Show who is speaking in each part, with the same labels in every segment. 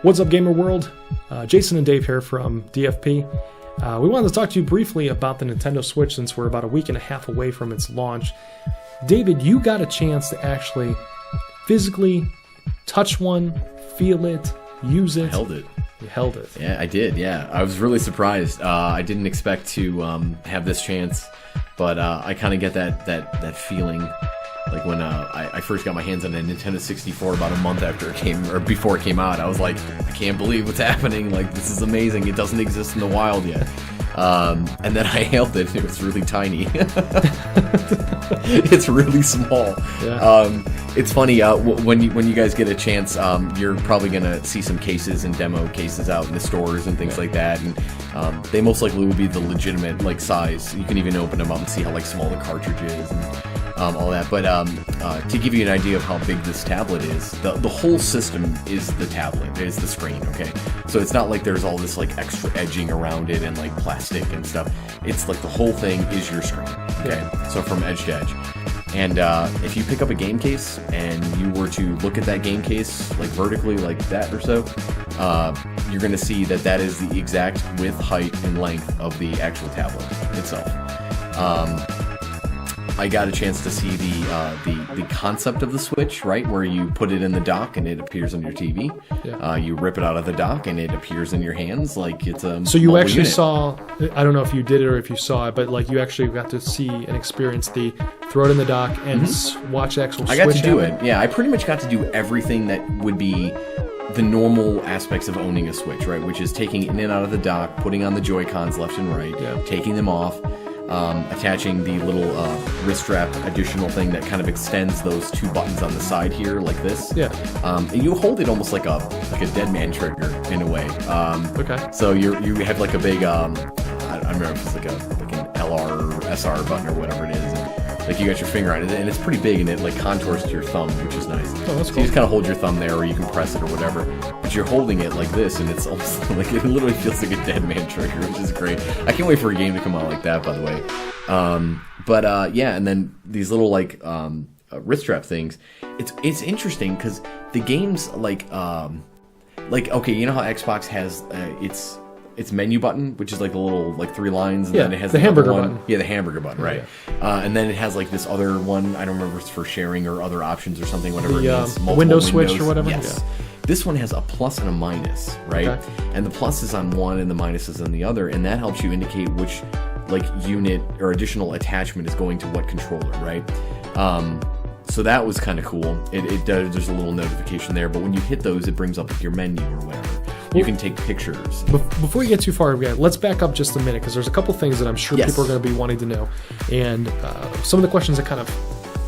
Speaker 1: What's up, gamer world? Jason and Dave here from DFP. We wanted to talk to you briefly about the Nintendo Switch since we're about a week and a half away from its launch. David, you got a chance to actually physically touch one, feel it, use it.
Speaker 2: I held it.
Speaker 1: You held it.
Speaker 2: Yeah, I did. Yeah, I was really surprised. I didn't expect to have this chance, but I kind of get that feeling. Like when I first got my hands on a Nintendo 64 about a month after it came, or before it came out, I was like, I can't believe what's happening. Like, this is amazing. It doesn't exist in the wild yet. And then I held it. It was really tiny. It's really small.
Speaker 1: Yeah.
Speaker 2: It's funny, when you guys get a chance, you're probably going to see some cases and demo cases out in the stores and things like that. And they most likely will be the legitimate like size. You can even open them up and see how like small the cartridge is and all that. But to give you an idea of how big this tablet is, the whole system is the tablet, is the screen, okay? So it's not like there's all this like extra edging around it and like plastic and stuff. It's like the whole thing is your screen, okay? Yeah. So from edge to edge. And if you pick up a game case and you were to look at that game case like vertically like that or so, you're going to see that is the exact width, height, and length of the actual tablet itself. I got a chance to see the concept of the Switch, right, where you put it in the dock and it appears on your TV. Yeah. You rip it out of the dock and it appears in your hands like it's a
Speaker 1: So you actually saw, I don't know if you did it or if you saw it, but like you actually got to see and experience the throw it in the dock and watch the actual Switch.
Speaker 2: I got to do it. Yeah, I pretty much got to do everything that would be the normal aspects of owning a Switch, right, which is taking it in and out of the dock, putting on the Joy-Cons left and right, taking them off, attaching the little wrist strap additional thing that kind of extends those two buttons on the side here like this. Yeah. And you hold it almost like a dead man trigger in a way.
Speaker 1: Okay.
Speaker 2: So you have like a big I don't remember if it's like an LR or SR button or whatever it is. And like you got your finger on it, and it's pretty big, and it like contours to your thumb, which is nice.
Speaker 1: Oh, that's
Speaker 2: so
Speaker 1: cool.
Speaker 2: you just kind of hold your thumb there, or you can press it or whatever. But you're holding it like this, and it's almost like it literally feels like a dead man trigger, which is great. I can't wait for a game to come out like that, by the way. Yeah, and then these little like wrist strap things. It's interesting because the games like okay, you know how Xbox has its menu button, which is like the little like three lines, and then it has
Speaker 1: the hamburger button.
Speaker 2: Yeah, the hamburger button, right? Yeah. And then it has like this other one. I don't remember if it's for sharing or other options or something. Whatever it means.
Speaker 1: Windows switch or whatever.
Speaker 2: Yes. Yeah. This one has a plus and a minus, right? Okay. And the plus is on one, and the minus is on the other, and that helps you indicate which like unit or additional attachment is going to what controller, right? So that was kind of cool. It does. There's a little notification there, but when you hit those, it brings up like your menu or whatever. You can take pictures.
Speaker 1: Before you get too far, let's back up just a minute because there's a couple things that I'm sure people are going to be wanting to know. And some of the questions that kind of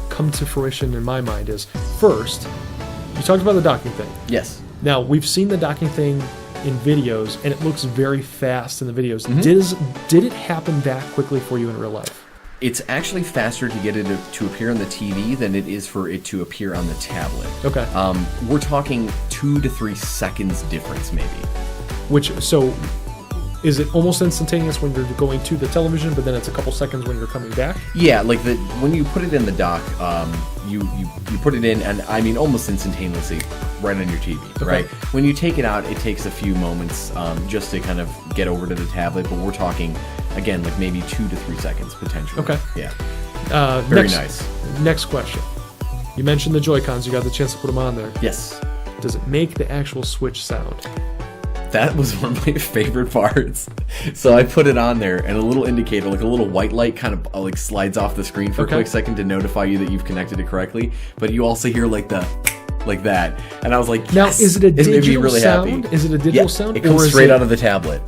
Speaker 1: come to fruition in my mind is, first, you talked about the docking thing.
Speaker 2: Yes.
Speaker 1: Now, we've seen the docking thing in videos, and it looks very fast in the videos. Mm-hmm. Did it happen that quickly for you in real life?
Speaker 2: It's actually faster to get it to appear on the TV than it is for it to appear on the tablet.
Speaker 1: Okay.
Speaker 2: We're talking 2 to 3 seconds difference, maybe.
Speaker 1: So is it almost instantaneous when you're going to the television, but then it's a couple seconds when you're coming back?
Speaker 2: Yeah, like when you put it in the dock, you put it in, and I mean almost instantaneously right on your TV, okay. Right? When you take it out, it takes a few moments just to kind of get over to the tablet, but we're talking, again, like maybe 2 to 3 seconds potentially.
Speaker 1: Okay.
Speaker 2: Yeah. Very nice.
Speaker 1: Next question. You mentioned the Joy-Cons. You got the chance to put them on there.
Speaker 2: Yes.
Speaker 1: Does it make the actual Switch sound?
Speaker 2: That was one of my favorite parts. So I put it on there, and a little indicator, like a little white light, kind of like slides off the screen for a quick second to notify you that you've connected it correctly. But you also hear like that, and I was like, yes!
Speaker 1: Now, is it a digital
Speaker 2: really
Speaker 1: sound?
Speaker 2: Happy.
Speaker 1: Is it a digital sound?
Speaker 2: It comes straight out of the tablet.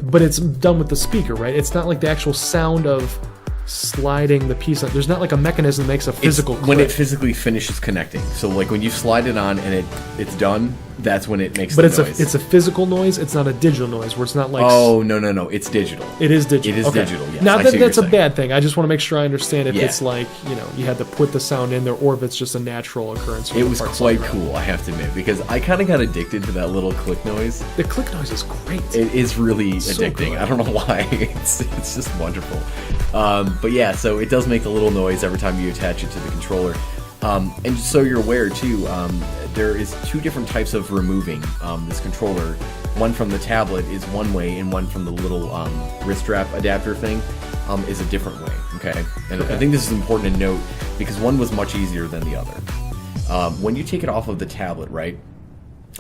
Speaker 1: But it's done with the speaker, right? It's not like the actual sound of sliding the piece on. There's not like a mechanism that makes a physical click.
Speaker 2: When it physically finishes connecting. So like when you slide it on and it's done, that's when it makes
Speaker 1: the
Speaker 2: noise.
Speaker 1: But it's a physical noise. It's not a digital noise where it's not like...
Speaker 2: Oh, no. It's digital.
Speaker 1: It is digital.
Speaker 2: It is digital, yes.
Speaker 1: Not that that's a bad thing. I just want to make sure I understand if it's like, you had to put the sound in there or if it's just a natural occurrence.
Speaker 2: It was quite cool, I have to admit, because I kind of got addicted to that little click noise.
Speaker 1: The click noise is great.
Speaker 2: It is really addicting. I don't know why. It's just wonderful. But yeah, so it does make a little noise every time you attach it to the controller. And just so you're aware too, there is 2 different types of removing this controller. One from the tablet is one way, and one from the little wrist strap adapter thing is a different way. Okay, and I think this is important to note because one was much easier than the other. When you take it off of the tablet, right?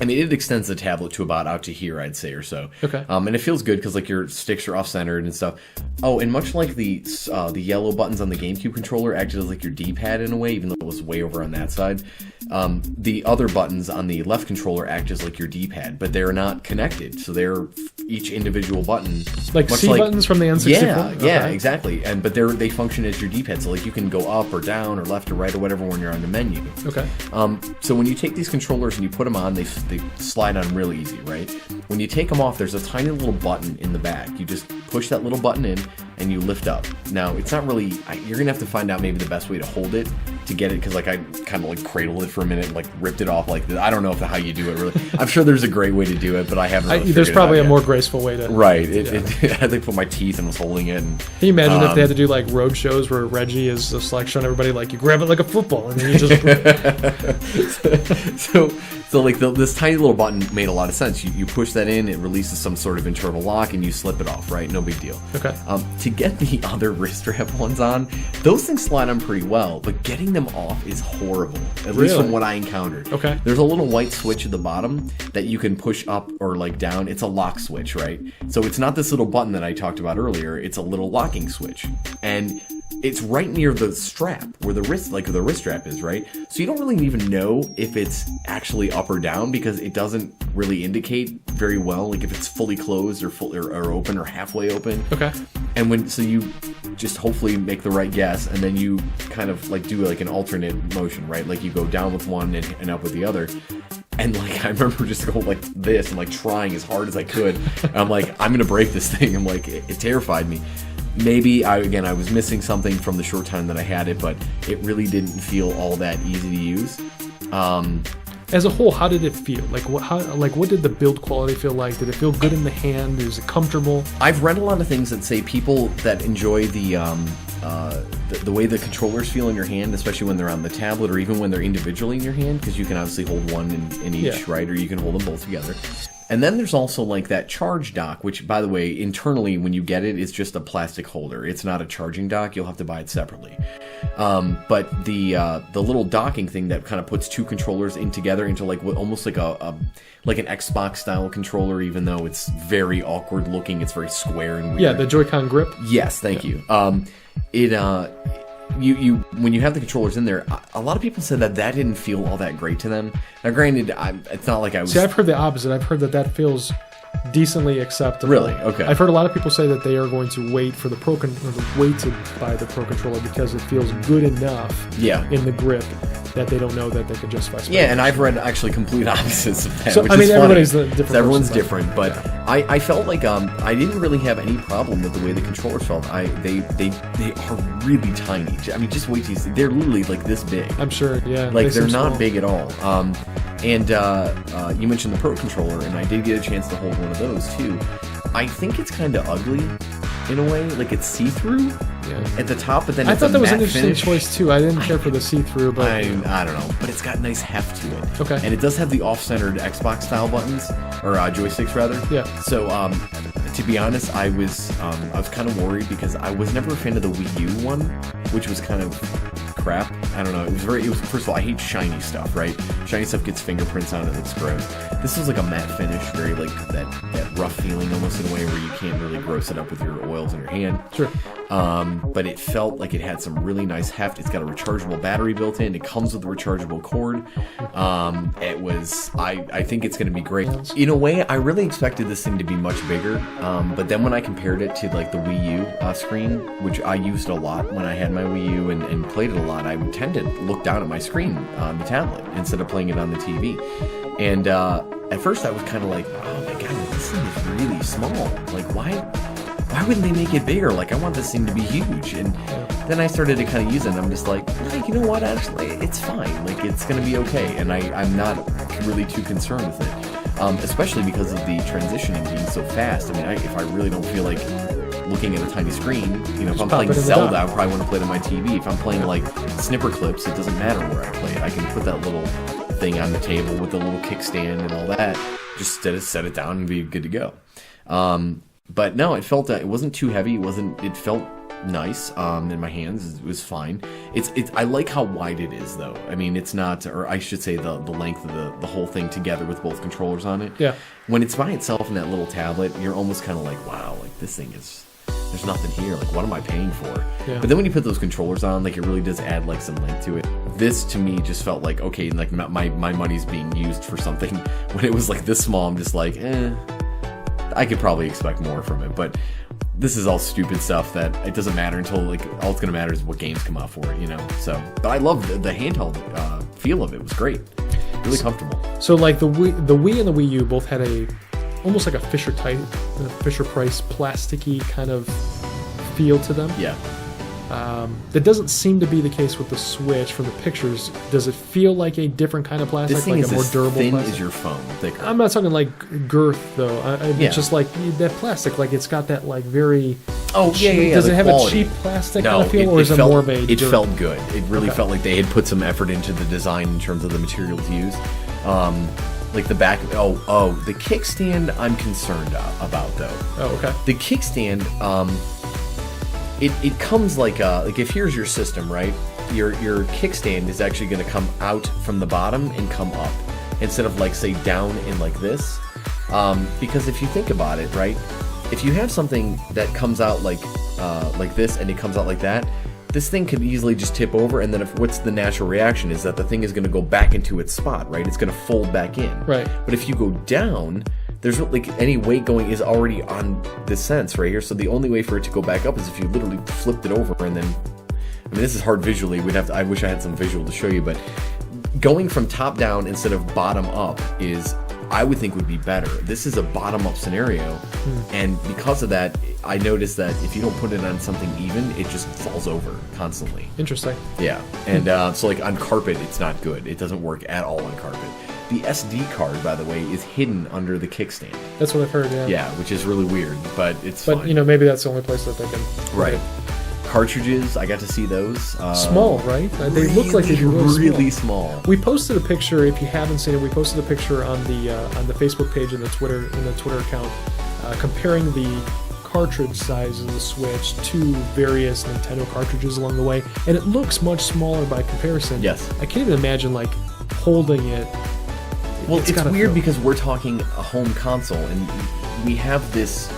Speaker 2: I mean, it extends the tablet to about out to here, I'd say, or so.
Speaker 1: Okay.
Speaker 2: And it feels good because like your sticks are off-centered and stuff. Oh, and much like the yellow buttons on the GameCube controller acted as like your D-pad in a way, even though it was way over on that side. The other buttons on the left controller act as like your D-pad, but they're not connected, so they're each individual button.
Speaker 1: Like C buttons from the N64?
Speaker 2: Yeah, exactly. But they function as your D-pad, so like you can go up or down or left or right or whatever when you're on the menu.
Speaker 1: Okay.
Speaker 2: So when you take these controllers and you put them on, they slide on real easy, right? When you take them off, there's a tiny little button in the back. You just push that little button in and you lift up. Now, it's not really, you're gonna have to find out maybe the best way to hold it to get it, because like I kind of like cradled it for a minute and like ripped it off like this. I don't know how you do it really. I'm sure there's a great way to do it, but I haven't really
Speaker 1: there's probably
Speaker 2: a
Speaker 1: more graceful way to...
Speaker 2: Right. I had to put my teeth and was holding it. And,
Speaker 1: can you imagine if they had to do like road shows where Reggie is just like showing everybody like you grab it like a football and then you just...
Speaker 2: So like this tiny little button made a lot of sense. You push that in, it releases some sort of internal lock, and you slip it off, right? No big deal.
Speaker 1: Okay.
Speaker 2: To get the other wrist strap ones on, those things slide on pretty well, but getting them off is horrible, at least from what I encountered.
Speaker 1: Okay.
Speaker 2: There's a little white switch at the bottom that you can push up or like down. It's a lock switch, right? So it's not this little button that I talked about earlier. It's a little locking switch. And it's right near the strap where the wrist strap is, right? So you don't really even know if it's actually up or down because it doesn't really indicate very well, like if it's fully closed or full or open or halfway open.
Speaker 1: Okay.
Speaker 2: And so you just hopefully make the right guess, and then you kind of like do like an alternate motion, right? Like you go down with one and up with the other. And like I remember just going like this and like trying as hard as I could. And I'm like, I'm gonna break this thing. I'm like, it terrified me. Maybe I was missing something from the short time that I had it, but it really didn't feel all that easy to use.
Speaker 1: As a whole, how did it feel? What did the build quality feel like? Did it feel good in the hand? Was it comfortable?
Speaker 2: I've read a lot of things that say people that enjoy the way the controllers feel in your hand, especially when they're on the tablet or even when they're individually in your hand, because you can obviously hold one in each, right? Or you can hold them both together. And then there's also like that charge dock, which, by the way, internally when you get it, it's just a plastic holder. It's not a charging dock. You'll have to buy it separately. But the little docking thing that kind of puts 2 controllers in together into like almost like like an Xbox style controller, even though it's very awkward looking. It's very square and weird.
Speaker 1: Yeah, the Joy-Con grip.
Speaker 2: Yes, thank you. When you have the controllers in there, a lot of people said that didn't feel all that great to them. Now, granted, it's not like I was...
Speaker 1: See, I've heard the opposite. I've heard that feels decently acceptable.
Speaker 2: Really? Okay.
Speaker 1: I've heard a lot of people say that they are going to wait for wait to buy the Pro Controller because it feels good enough in the grip that they don't know that they can justify spending.
Speaker 2: Yeah, and I've read actually complete opposites of that.
Speaker 1: So,
Speaker 2: which
Speaker 1: I mean,
Speaker 2: is
Speaker 1: everybody's
Speaker 2: funny.
Speaker 1: different.
Speaker 2: Everyone's different, but I felt like I didn't really have any problem with the way the controllers felt. They are really tiny. I mean, just wait till you see. They're literally like this big.
Speaker 1: I'm sure, yeah.
Speaker 2: Like they're not big at all. And you mentioned the Pro Controller, and I did get a chance to hold one of those too. I think it's kind of ugly in a way, like it's see-through at the top, but then
Speaker 1: I
Speaker 2: it's
Speaker 1: thought that was an
Speaker 2: matte
Speaker 1: interesting
Speaker 2: finish.
Speaker 1: choice too. I didn't care for the see-through, but
Speaker 2: I don't know, but it's got nice heft to it.
Speaker 1: Okay.
Speaker 2: And it does have the off-centered Xbox style buttons or joysticks rather.
Speaker 1: Yeah.
Speaker 2: So to be honest, I was kind of worried because I was never a fan of the Wii U one, which was kind of crap. I don't know. It was first of all, I hate shiny stuff, right? Shiny stuff gets fingerprints on it. It looks gross. This was like a matte finish, very like that rough feeling almost in a way where you can't really gross it up with your oils in your hand.
Speaker 1: Sure.
Speaker 2: But it felt like it had some really nice heft. It's got a rechargeable battery built in. It comes with a rechargeable cord. I think it's going to be great. In a way, I really expected this thing to be much bigger. But then when I compared it to like the Wii U screen, which I used a lot when I had my Wii U and played it a lot, I would tend to look down at my screen on the tablet instead of playing it on the TV. And at first I was kind of like, oh my god, this thing is really small. Like, why wouldn't they make it bigger? Like, I want this thing to be huge. And then I started to kind of use it, and I'm just like, you know what, actually, it's fine. Like, it's going to be okay. And I'm not really too concerned with it, especially because of the transitioning being so fast. I mean, if I really don't feel like looking at a tiny screen. You know, if
Speaker 1: Just
Speaker 2: I'm
Speaker 1: pop
Speaker 2: playing
Speaker 1: it in the
Speaker 2: Zelda,
Speaker 1: dock.
Speaker 2: I probably want to play it on my TV. If I'm playing like Snipper Clips, it doesn't matter where I play it. I can put that little thing on the table with the little kickstand and all that. Just set it down and be good to go. But no, it felt it wasn't too heavy. It felt nice in my hands. It was fine. I like how wide it is though. I mean, it's not, or I should say the length of the whole thing together with both controllers on it.
Speaker 1: Yeah.
Speaker 2: When it's by itself in that little tablet, you're almost kind of like, wow, like this thing is, there's nothing here. Like, what am I paying for?
Speaker 1: Yeah.
Speaker 2: But then when you put those controllers on, like, it really does add like some length to it. This to me just felt like, okay, like my money's being used for something. When it was like this small, I'm just like, I could probably expect more from it. But this is all stupid stuff that it doesn't matter until like all it's gonna matter is what games come out for it, you know. So, but I love the handheld feel of it. It was great, really comfortable.
Speaker 1: So like the Wii and the Wii U both had almost like a Fisher Price plasticky kind of feel to them.
Speaker 2: Yeah.
Speaker 1: That doesn't seem to be the case with the Switch from the pictures. Does it feel like a different kind of plastic,
Speaker 2: This thing
Speaker 1: like
Speaker 2: is
Speaker 1: a more
Speaker 2: as
Speaker 1: durable
Speaker 2: thin
Speaker 1: plastic?
Speaker 2: as your phone, thicker.
Speaker 1: I'm not talking like girth though.
Speaker 2: Yeah.
Speaker 1: It's just like that plastic, like it's got that like very.
Speaker 2: Oh yeah.
Speaker 1: Does
Speaker 2: the
Speaker 1: it have
Speaker 2: quality.
Speaker 1: a cheap plastic
Speaker 2: No,
Speaker 1: kind of feel, or is it
Speaker 2: felt,
Speaker 1: more of a?
Speaker 2: It
Speaker 1: dirt?
Speaker 2: felt good. It really
Speaker 1: Okay.
Speaker 2: felt like they had put some effort into the design in terms of the material to use. Like the back. The kickstand. I'm concerned about though.
Speaker 1: Oh, okay.
Speaker 2: The kickstand. It comes like if here's your system, right? Your kickstand is actually going to come out from the bottom and come up instead of like say down and like this. Because if you think about it, right? If you have something that comes out like this and it comes out like that, this thing could easily just tip over, and then what's the natural reaction is that the thing is going to go back into its spot, right? It's going to fold back in.
Speaker 1: Right.
Speaker 2: But if you go down, there's like any weight going is already on this sense right here. So the only way for it to go back up is if you literally flipped it over and then. I mean, this is hard visually. I wish I had some visual to show you, but going from top down instead of bottom up is, I would think, would be better. This is a bottom up scenario, and because of that, I noticed that if you don't put it on something even, it just falls over constantly.
Speaker 1: Interesting.
Speaker 2: Yeah, and so like on carpet, it's not good. It doesn't work at all on carpet. The SD card, by the way, is hidden under the kickstand.
Speaker 1: That's what I've heard. Yeah.
Speaker 2: Yeah, which is really weird, but it's
Speaker 1: But
Speaker 2: fine.
Speaker 1: you know, maybe that's the only place that they can.
Speaker 2: Right. Cartridges, I got to see those.
Speaker 1: Small, right? They look like they do
Speaker 2: really small.
Speaker 1: We posted a picture. If you haven't seen it, we posted a picture on the Facebook page and the Twitter account, comparing the cartridge size of the Switch to various Nintendo cartridges along the way, and it looks much smaller by comparison.
Speaker 2: Yes.
Speaker 1: I can't even imagine like holding it.
Speaker 2: Well, it's
Speaker 1: gotta
Speaker 2: weird
Speaker 1: feel-
Speaker 2: because we're talking a home console, and we have this,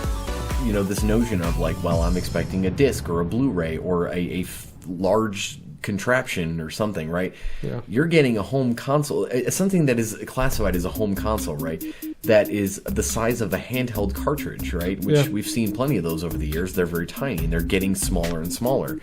Speaker 2: this notion of like, well, I'm expecting a disc or a Blu-ray or a large contraption or something, right?
Speaker 1: Yeah.
Speaker 2: You're getting a home console, something that is classified as a home console, right? That is the size of a handheld cartridge, right? Which we've seen plenty of those over the years. They're very tiny and they're getting smaller and smaller.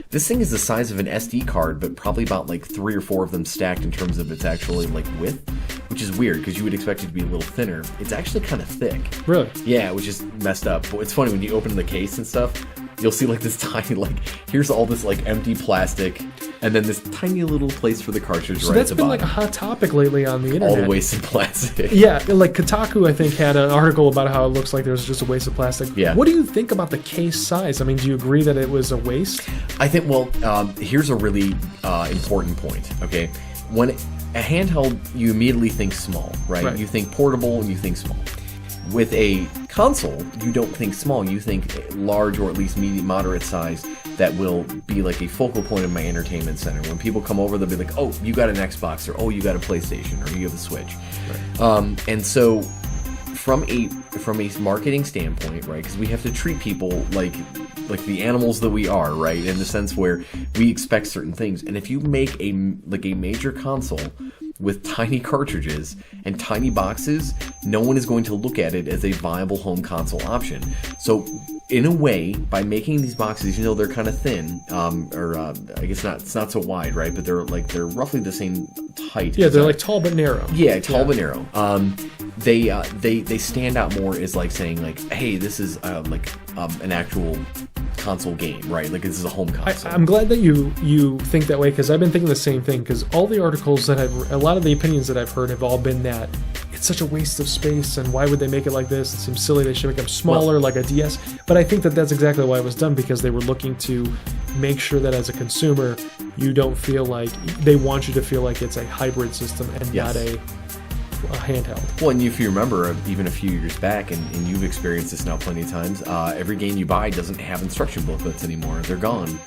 Speaker 2: This thing is the size of an SD card, but probably about like 3 or 4 of them stacked in terms of its actually like width, which is weird because you would expect it to be a little thinner. It's actually kind of thick.
Speaker 1: Really?
Speaker 2: Yeah, which is messed up. But it's funny when you open the case and stuff, you'll see like this tiny, like, here's all this like empty plastic, and then this tiny little place for the cartridge
Speaker 1: So
Speaker 2: right
Speaker 1: that's
Speaker 2: at the
Speaker 1: been
Speaker 2: bottom.
Speaker 1: like a hot topic lately on the internet.
Speaker 2: All the waste in plastic.
Speaker 1: Yeah, like Kotaku, I think, had an article about how it looks like there's just a waste of plastic.
Speaker 2: Yeah.
Speaker 1: What do you think about the case size? I mean, do you agree that it was a waste?
Speaker 2: I think, well, here's a really important point, okay? When a handheld, you immediately think small, right? You think portable and you think small. With a console, you don't think small, you think large or at least medium, moderate size that will be like a focal point of my entertainment center. When people come over, they'll be like, oh, you got an Xbox, or oh, you got a PlayStation, or you have a Switch. Right. And so from a marketing standpoint, right, because we have to treat people like the animals that we are, right, in the sense where we expect certain things. And if you make a major console with tiny cartridges and tiny boxes, no one is going to look at it as a viable home console option. So in a way, by making these boxes, they're kind of thin, I guess it's not so wide, right? But they're roughly the same height.
Speaker 1: Yeah, they're like tall but narrow.
Speaker 2: Yeah, tall but narrow. They stand out more as like saying like, hey, this is an actual console game, right? Like this is a home console.
Speaker 1: I'm glad that you think that way, because I've been thinking the same thing. Because all the articles that a lot of the opinions that I've heard have all been that it's such a waste of space, and why would they make it like this? It seems silly. They should make them smaller, like a DS. But I think that that's exactly why it was done, because they were looking to make sure that as a consumer, you don't feel like, they want you to feel like it's a hybrid system and not a handheld.
Speaker 2: Well, and if you remember, even a few years back, and you've experienced this now plenty of times, every game you buy doesn't have instruction booklets anymore. They're gone.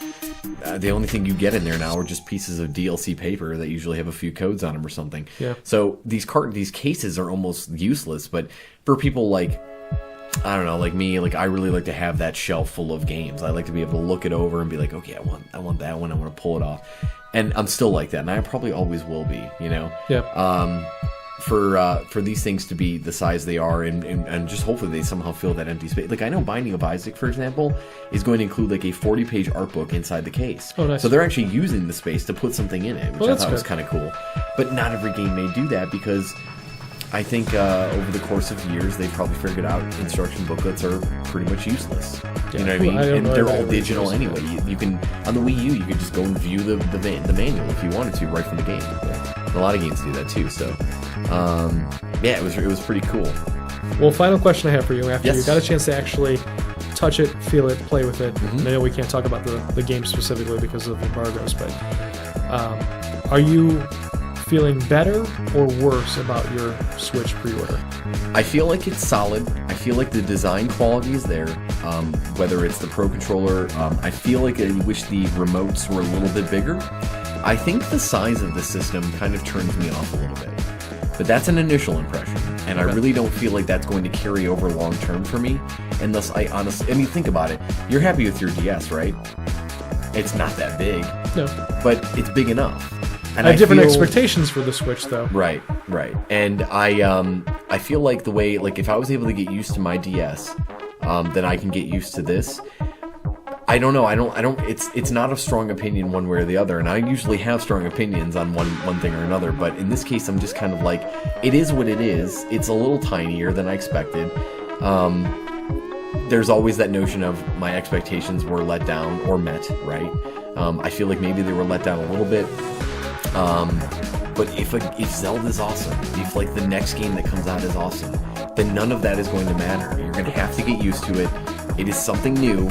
Speaker 2: The only thing you get in there now are just pieces of DLC paper that usually have a few codes on them or something.
Speaker 1: Yeah.
Speaker 2: So these cases are almost useless. But for people like, I don't know, like me, like I really like to have that shelf full of games. I like to be able to look it over and be like, okay, I want that one. I want to pull it off. And I'm still like that, and I probably always will be. You know.
Speaker 1: Yeah.
Speaker 2: For these things to be the size they are, and just hopefully they somehow fill that empty space. Like I know Binding of Isaac, for example, is going to include like a 40-page art book inside the case.
Speaker 1: Oh, nice.
Speaker 2: So they're actually using the space to put something in it, which I thought was kind of cool. But not every game may do that, because I think over the course of years they've probably figured out instruction booklets are pretty much useless.
Speaker 1: Yeah.
Speaker 2: You know what I mean? And they're all digital anyway. You can, on the Wii U, you could just go and view the manual if you wanted to right from the game. A lot of games do that too. So, yeah, it was pretty cool.
Speaker 1: Well, final question I have for you. After
Speaker 2: Yes.
Speaker 1: you got a chance to actually touch it, feel it, play with it, and I know we can't talk about the game specifically because of embargoes, but are you feeling better or worse about your Switch pre-order?
Speaker 2: I feel like it's solid. I feel like the design quality is there. Whether it's the Pro Controller, I feel like I wish the remotes were a little bit bigger. I think the size of the system kind of turns me off a little bit. But that's an initial impression, and I really don't feel like that's going to carry over long term for me, unless I think about it. You're happy with your DS, right? It's not that big.
Speaker 1: No.
Speaker 2: But it's big enough. And
Speaker 1: I have different expectations for the Switch, though.
Speaker 2: Right. And I feel like the way, like if I was able to get used to my DS, then I can get used to this. I don't know. It's not a strong opinion one way or the other, and I usually have strong opinions on one thing or another, but in this case I'm just kind of like, it is what it is. It's a little tinier than I expected. There's always that notion of my expectations were let down or met, right? I feel like maybe they were let down a little bit. But if Zelda's awesome, if like the next game that comes out is awesome, then none of that is going to matter. You're going to have to get used to it. It is something new.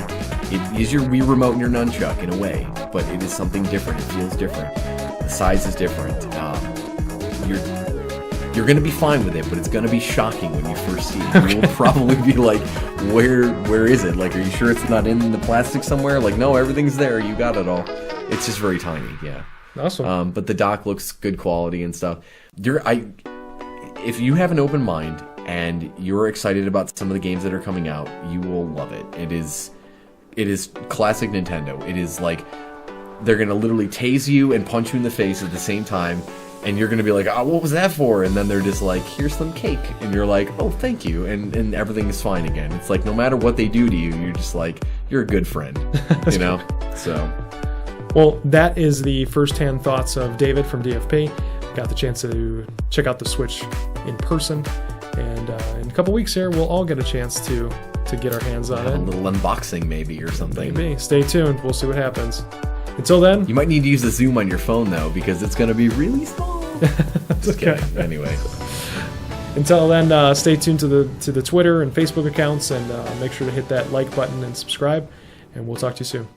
Speaker 2: It is your Wii remote and your nunchuck in a way, but it is something different. It feels different. The size is different. You're going to be fine with it, but it's going to be shocking when you first see it. Okay. You'll probably be like, where is it? Like, are you sure it's not in the plastic somewhere? Like, no, everything's there. You got it all. It's just very tiny, yeah.
Speaker 1: Awesome.
Speaker 2: But the dock looks good quality and stuff. If you have an open mind and you're excited about some of the games that are coming out, you will love it. It is classic Nintendo. It is like they're gonna literally tase you and punch you in the face at the same time, and you're gonna be like, "Oh, what was that for?" And then they're just like, "Here's some cake," and you're like, "Oh, thank you," and everything is fine again. It's like no matter what they do to you, you're just like, you're a good friend, you know. So.
Speaker 1: Well, that is the first-hand thoughts of David from DFP. Got the chance to check out the Switch in person, and in a couple weeks here, we'll all get a chance to get our hands on it.
Speaker 2: A little unboxing maybe or something.
Speaker 1: Maybe. Stay tuned. We'll see what happens. Until then...
Speaker 2: You might need to use the zoom on your phone, though, because it's going to be really small. Just kidding. Anyway.
Speaker 1: Until then, stay tuned to the Twitter and Facebook accounts, and make sure to hit that like button and subscribe, and we'll talk to you soon.